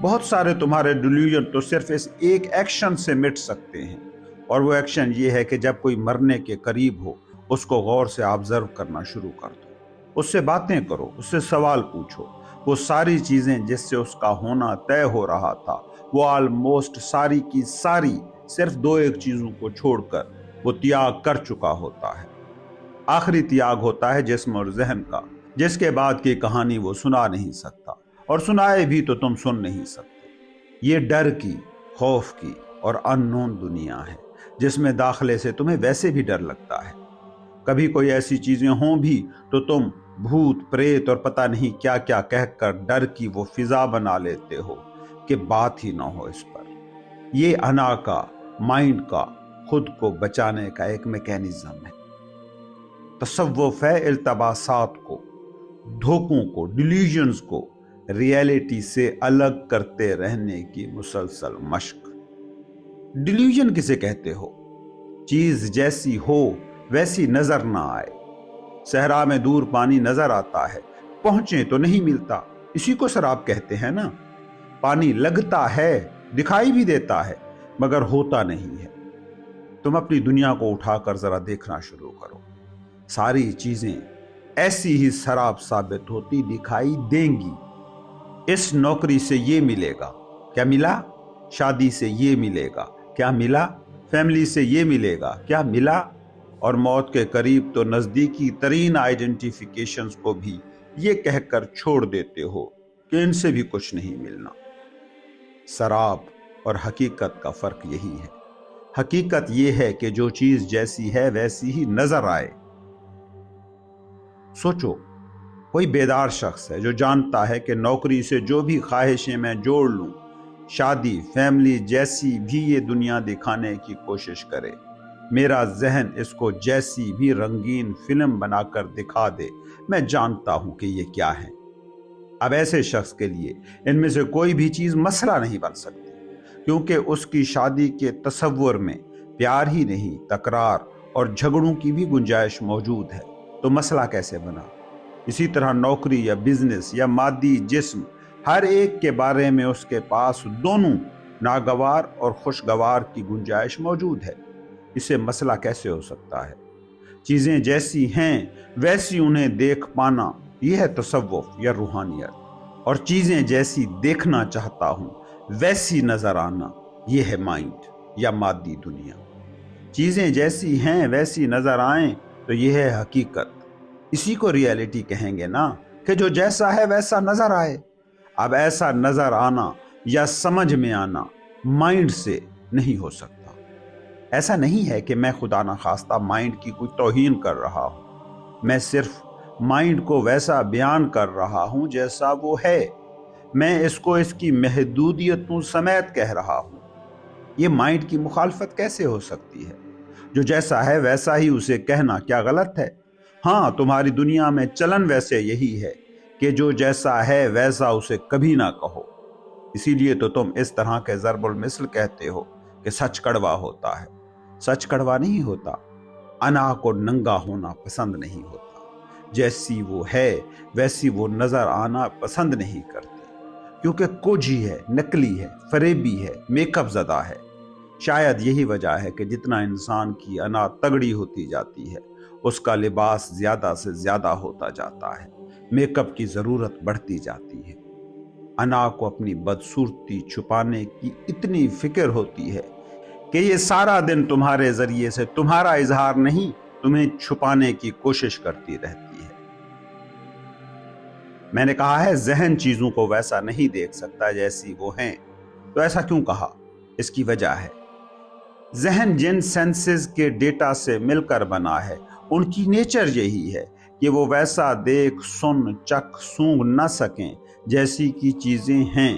بہت سارے تمہارے ڈیلیوژن تو صرف اس ایک ایکشن سے مٹ سکتے ہیں، اور وہ ایکشن یہ ہے کہ جب کوئی مرنے کے قریب ہو اس کو غور سے آبزرو کرنا شروع کر دو، اس سے باتیں کرو، اس سے سوال پوچھو۔ وہ ساری چیزیں جس سے اس کا ہونا طے ہو رہا تھا، وہ آلموسٹ ساری کی ساری صرف دو ایک چیزوں کو چھوڑ کر وہ تیاگ کر چکا ہوتا ہے۔ آخری تیاگ ہوتا ہے جسم اور ذہن کا، جس کے بعد کی کہانی وہ سنا نہیں سکتا، اور سنائے بھی تو تم سن نہیں سکتے۔ یہ ڈر کی، خوف کی اور ان نون دنیا ہے جس میں داخلے سے تمہیں ویسے بھی ڈر لگتا ہے۔ کبھی کوئی ایسی چیزیں ہوں بھی تو تم بھوت پریت اور پتہ نہیں کیا کیا کہہ کر ڈر کی وہ فضا بنا لیتے ہو کہ بات ہی نہ ہو اس پر۔ یہ انا کا، مائنڈ کا، خود کو بچانے کا ایک میکینزم ہے۔ تصوف ہے التباسات کو، دھوکوں کو، ڈیلیوژنز کو ریئلٹی سے الگ کرتے رہنے کی مسلسل مشق۔ ڈیلیوژن کسے کہتے ہو؟ چیز جیسی ہو ویسی نظر نہ آئے۔ صحرا میں دور پانی نظر آتا ہے، پہنچے تو نہیں ملتا، اسی کو سراب کہتے ہیں نا۔ پانی لگتا ہے، دکھائی بھی دیتا ہے، مگر ہوتا نہیں ہے۔ تم اپنی دنیا کو اٹھا کر ذرا دیکھنا شروع کرو، ساری چیزیں ایسی ہی سراب ثابت ہوتی دکھائی دیں گی۔ اس نوکری سے یہ ملے گا، کیا ملا؟ شادی سے یہ ملے گا، کیا ملا؟ فیملی سے یہ ملے گا، کیا ملا؟ اور موت کے قریب تو نزدیکی ترین آئیڈینٹیفیکیشنز کو بھی یہ کہہ کر چھوڑ دیتے ہو کہ ان سے بھی کچھ نہیں ملنا۔ سراب اور حقیقت کا فرق یہی ہے۔ حقیقت یہ ہے کہ جو چیز جیسی ہے ویسی ہی نظر آئے۔ سوچو، کوئی بیدار شخص ہے جو جانتا ہے کہ نوکری سے جو بھی خواہشیں میں جوڑ لوں، شادی، فیملی جیسی بھی یہ دنیا دکھانے کی کوشش کرے، میرا ذہن اس کو جیسی بھی رنگین فلم بنا کر دکھا دے، میں جانتا ہوں کہ یہ کیا ہے۔ اب ایسے شخص کے لیے ان میں سے کوئی بھی چیز مسئلہ نہیں بن سکتی، کیونکہ اس کی شادی کے تصور میں پیار ہی نہیں، تکرار اور جھگڑوں کی بھی گنجائش موجود ہے، تو مسئلہ کیسے بنا؟ اسی طرح نوکری یا بزنس یا مادی جسم، ہر ایک کے بارے میں اس کے پاس دونوں ناگوار اور خوشگوار کی گنجائش موجود ہے۔ اسے مسئلہ کیسے ہو سکتا ہے؟ چیزیں جیسی ہیں ویسی انہیں دیکھ پانا، یہ ہے تصوف یا روحانیت، اور چیزیں جیسی دیکھنا چاہتا ہوں ویسی نظر آنا، یہ ہے مائنڈ یا مادی دنیا۔ چیزیں جیسی ہیں ویسی نظر آئیں تو یہ ہے حقیقت۔ اسی کو ریئلٹی کہیں گے نا، کہ جو جیسا ہے ویسا نظر آئے۔ اب ایسا نظر آنا یا سمجھ میں آنا مائنڈ سے نہیں ہو سکتا۔ ایسا نہیں ہے کہ میں خدا نخواستہ مائنڈ کی کوئی توہین کر رہا ہوں، میں صرف مائنڈ کو ویسا بیان کر رہا ہوں جیسا وہ ہے۔ میں اس کو اس کی محدودیتوں سمیت کہہ رہا ہوں۔ یہ مائنڈ کی مخالفت کیسے ہو سکتی ہے؟ جو جیسا ہے ویسا ہی اسے کہنا کیا غلط ہے؟ ہاں، تمہاری دنیا میں چلن ویسے یہی ہے کہ جو جیسا ہے ویسا اسے کبھی نہ کہو۔ اسی لیے تو تم اس طرح کے ضرب المثل کہتے ہو کہ سچ کڑوا ہوتا ہے۔ سچ کڑوا نہیں ہوتا، انا کو ننگا ہونا پسند نہیں ہوتا۔ جیسی وہ ہے ویسی وہ نظر آنا پسند نہیں کرتی، کیونکہ کوجھی ہے، نکلی ہے، فریبی ہے، میک اپ زدہ ہے۔ شاید یہی وجہ ہے کہ جتنا انسان کی انا تگڑی ہوتی جاتی ہے، اس کا لباس زیادہ سے زیادہ ہوتا جاتا ہے، میک اپ کی ضرورت بڑھتی جاتی ہے۔ انا کو اپنی بدصورتی چھپانے کی اتنی فکر ہوتی ہے کہ یہ سارا دن تمہارے ذریعے سے تمہارا اظہار نہیں، تمہیں چھپانے کی کوشش کرتی رہتی ہے۔ میں نے کہا ہے ذہن چیزوں کو ویسا نہیں دیکھ سکتا جیسی وہ ہیں، تو ایسا کیوں کہا؟ اس کی وجہ ہے ذہن جن سینسز کے ڈیٹا سے مل کر بنا ہے، ان کی نیچر یہی ہے کہ وہ ویسا دیکھ، سن، چکھ، سونگھ نہ سکیں جیسی کی چیزیں ہیں۔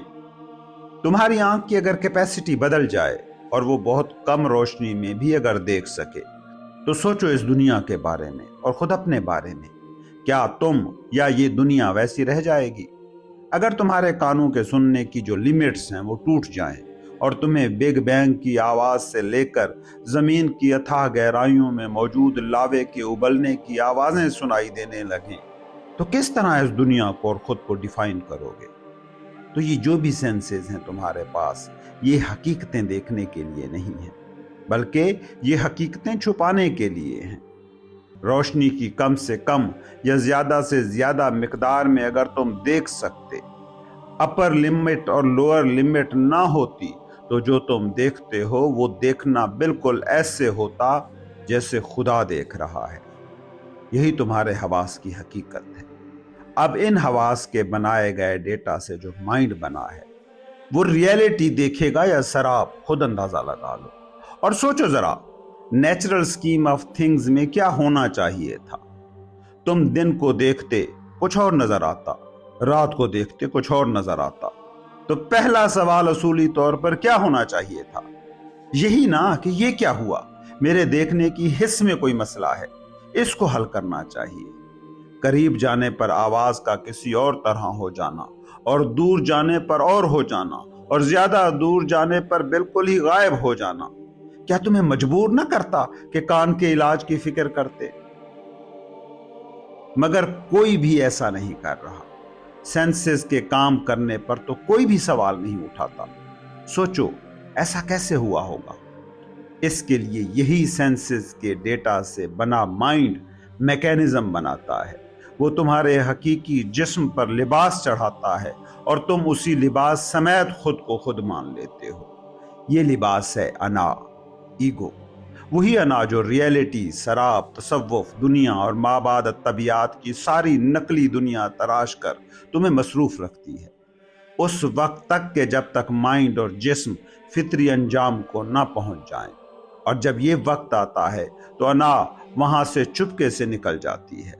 تمہاری آنکھ کی اگر کیپیسٹی بدل جائے اور وہ بہت کم روشنی میں بھی اگر دیکھ سکے، تو سوچو اس دنیا کے بارے میں اور خود اپنے بارے میں، کیا تم یا یہ دنیا ویسی رہ جائے گی؟ اگر تمہارے کانوں کے سننے کی جو لیمٹس ہیں وہ ٹوٹ جائیں اور تمہیں بگ بینگ کی آواز سے لے کر زمین کی اتھاہ گہرائیوں میں موجود لاوے کے ابلنے کی آوازیں سنائی دینے لگیں، تو کس طرح اس دنیا کو اور خود کو ڈیفائن کرو گے؟ تو یہ جو بھی سینسز ہیں تمہارے پاس، یہ حقیقتیں دیکھنے کے لیے نہیں ہیں، بلکہ یہ حقیقتیں چھپانے کے لیے ہیں۔ روشنی کی کم سے کم یا زیادہ سے زیادہ مقدار میں اگر تم دیکھ سکتے، اپر لمٹ اور لوئر لمٹ نہ ہوتی، تو جو تم دیکھتے ہو وہ دیکھنا بالکل ایسے ہوتا جیسے خدا دیکھ رہا ہے۔ یہی تمہارے حواس کی حقیقت ہے۔ اب ان حواس کے بنائے گئے ڈیٹا سے جو مائنڈ بنا ہے، وہ ریئلٹی دیکھے گا یا سراب، خود اندازہ لگا لو۔ اور سوچو ذرا، نیچرل سکیم آف تھنگز میں کیا ہونا چاہیے تھا؟ تم دن کو دیکھتے کچھ اور نظر آتا، رات کو دیکھتے کچھ اور نظر آتا، تو پہلا سوال اصولی طور پر کیا ہونا چاہیے تھا؟ یہی نا کہ یہ کیا ہوا، میرے دیکھنے کی حس میں کوئی مسئلہ ہے، اس کو حل کرنا چاہیے۔ قریب جانے پر آواز کا کسی اور طرح ہو جانا، اور دور جانے پر اور ہو جانا، اور زیادہ دور جانے پر بالکل ہی غائب ہو جانا، کیا تمہیں مجبور نہ کرتا کہ کان کے علاج کی فکر کرتے؟ مگر کوئی بھی ایسا نہیں کر رہا۔ سینسز کے کام کرنے پر تو کوئی بھی سوال نہیں اٹھاتا۔ سوچو ایسا کیسے ہوا ہوگا؟ اس کے لیے یہی سینسز کے ڈیٹا سے بنا مائنڈ میکینزم بناتا ہے۔ وہ تمہارے حقیقی جسم پر لباس چڑھاتا ہے، اور تم اسی لباس سمیت خود کو خود مان لیتے ہو۔ یہ لباس ہے انا، ایگو۔ وہی انا جو ریئلٹی، سراب، تصوف، دنیا اور مابعد طبیعت کی ساری نقلی دنیا تراش کر تمہیں مصروف رکھتی ہے، اس وقت تک کہ جب تک مائنڈ اور جسم فطری انجام کو نہ پہنچ جائیں۔ اور جب یہ وقت آتا ہے تو انا وہاں سے چپکے سے نکل جاتی ہے۔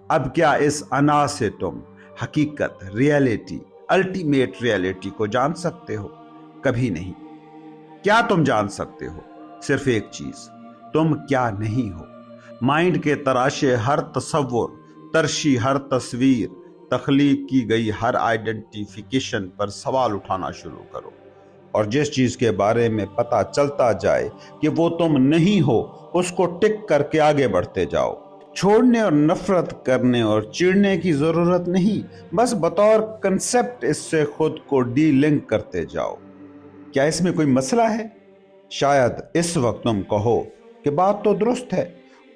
اب کیا اس انا سے تم حقیقت، ریئلٹی، الٹیمیٹ ریئلٹی کو جان سکتے ہو؟ کبھی نہیں۔ کیا تم جان سکتے ہو؟ صرف ایک چیز، تم کیا نہیں ہو۔ مائنڈ کے تراشے ہر تصور، ترشی ہر تصویر، تخلیق کی گئی ہر آئیڈینٹیفیکیشن پر سوال اٹھانا شروع کرو، اور جس چیز کے بارے میں پتہ چلتا جائے کہ وہ تم نہیں ہو، اس کو ٹک کر کے آگے بڑھتے جاؤ۔ چھوڑنے اور نفرت کرنے اور چڑنے کی ضرورت نہیں، بس بطور کنسپٹ اس سے خود کو ڈی لنک کرتے جاؤ۔ کیا اس میں کوئی مسئلہ ہے؟ شاید اس وقت تم کہو کہ بات تو درست ہے،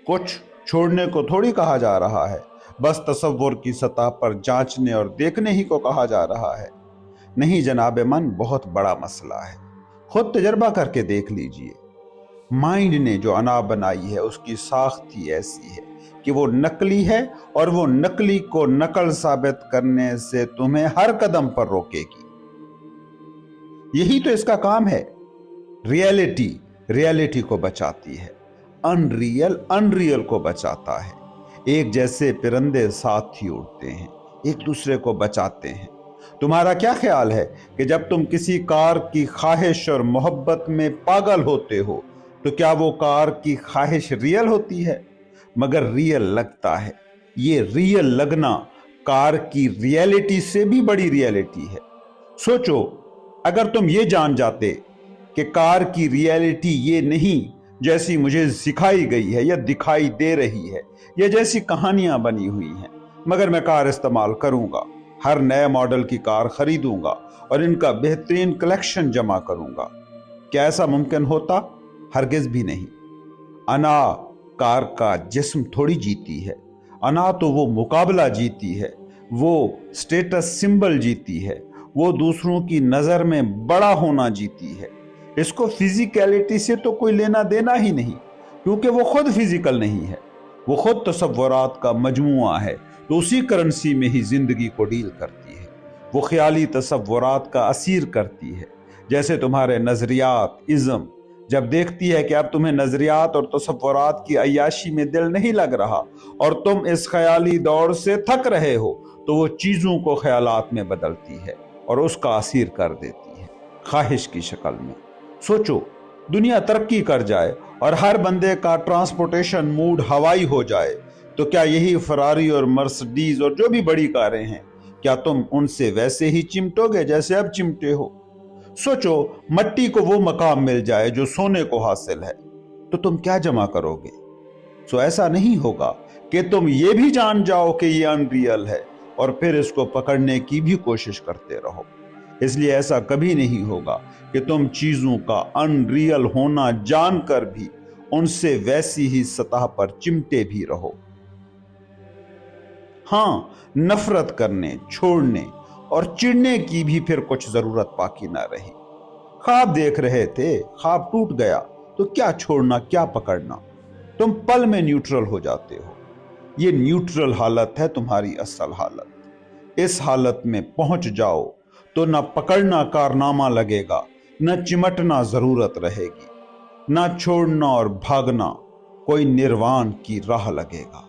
کچھ چھوڑنے کو تھوڑی کہا جا رہا ہے، بس تصور کی سطح پر جانچنے اور دیکھنے ہی کو کہا جا رہا ہے۔ نہیں جناب من، بہت بڑا مسئلہ ہے، خود تجربہ کر کے دیکھ لیجئے۔ مائنڈ نے جو انا بنائی ہے، اس کی ساخت ہی ایسی ہے کہ وہ نقلی ہے، اور وہ نقلی کو نقل ثابت کرنے سے تمہیں ہر قدم پر روکے گی۔ یہی تو اس کا کام ہے۔ ریئلٹی ریئلٹی کو بچاتی ہے، انریل کو بچاتا ہے۔ ایک جیسے پرندے ساتھ ہی اڑتے ہیں، ایک دوسرے کو بچاتے ہیں۔ تمہارا کیا خیال ہے کہ جب تم کسی کار کی خواہش اور محبت میں پاگل ہوتے ہو، تو کیا وہ کار کی خواہش ریئل ہوتی ہے؟ مگر ریئل لگتا ہے۔ یہ ریئل لگنا کار کی ریئلٹی سے بھی بڑی ریئلٹی ہے۔ سوچو، اگر تم یہ جان جاتے کہ کار کی ریئلٹی یہ نہیں جیسی مجھے سکھائی گئی ہے یا دکھائی دے رہی ہے، یا جیسی کہانیاں بنی ہوئی ہیں، مگر میں کار استعمال کروں گا، ہر نئے ماڈل کی کار خریدوں گا اور ان کا بہترین کلیکشن جمع کروں گا، کیا ایسا ممکن ہوتا؟ ہرگز بھی نہیں۔ انا کار کا جسم تھوڑی جیتی ہے، انا تو وہ مقابلہ جیتی ہے، وہ سٹیٹس سمبل جیتی ہے، وہ دوسروں کی نظر میں بڑا ہونا جیتی ہے۔ اس کو فزیکیلٹی سے تو کوئی لینا دینا ہی نہیں، کیونکہ وہ خود فزیکل نہیں ہے، وہ خود تصورات کا مجموعہ ہے، تو اسی کرنسی میں ہی زندگی کو ڈیل کرتی ہے۔ وہ خیالی تصورات کا اسیر کرتی ہے، جیسے تمہارے نظریات، ازم جب دیکھتی ہے کہ اب تمہیں نظریات اور تصورات کی عیاشی میں دل نہیں لگ رہا اور تم اس خیالی دور سے تھک رہے ہو، تو وہ چیزوں کو خیالات میں بدلتی ہے اور اس کا اسیر کر دیتی ہے، خواہش کی شکل میں۔ سوچو، دنیا ترقی کر جائے اور ہر بندے کا ٹرانسپورٹیشن موڈ ہوائی ہو جائے، تو کیا یہی فراری اور مرسڈیز اور جو بھی بڑی کاریں ہیں، کیا تم ان سے ویسے ہی چمٹو گے جیسے اب چمٹے ہو؟ سوچو، مٹی کو وہ مقام مل جائے جو سونے کو حاصل ہے، تو تم کیا جمع کرو گے؟ سو ایسا نہیں ہوگا کہ تم یہ بھی جان جاؤ کہ یہ انریل ہے اور پھر اس کو پکڑنے کی بھی کوشش کرتے رہو۔ اس لیے ایسا کبھی نہیں ہوگا کہ تم چیزوں کا انریل ہونا جان کر بھی ان سے ویسی ہی سطح پر چمٹے بھی رہو۔ ہاں، نفرت کرنے، چھوڑنے اور چڑنے کی بھی پھر کچھ ضرورت باقی نہ رہی۔ خواب دیکھ رہے تھے، خواب ٹوٹ گیا تو کیا چھوڑنا، کیا پکڑنا؟ تم پل میں نیوٹرل ہو جاتے ہو۔ یہ نیوٹرل حالت ہے تمہاری اصل حالت۔ اس حالت میں پہنچ جاؤ تو نہ پکڑنا کارنامہ لگے گا، نہ چمٹنا ضرورت رہے گی، نہ چھوڑنا اور بھاگنا کوئی نروان کی راہ لگے گا۔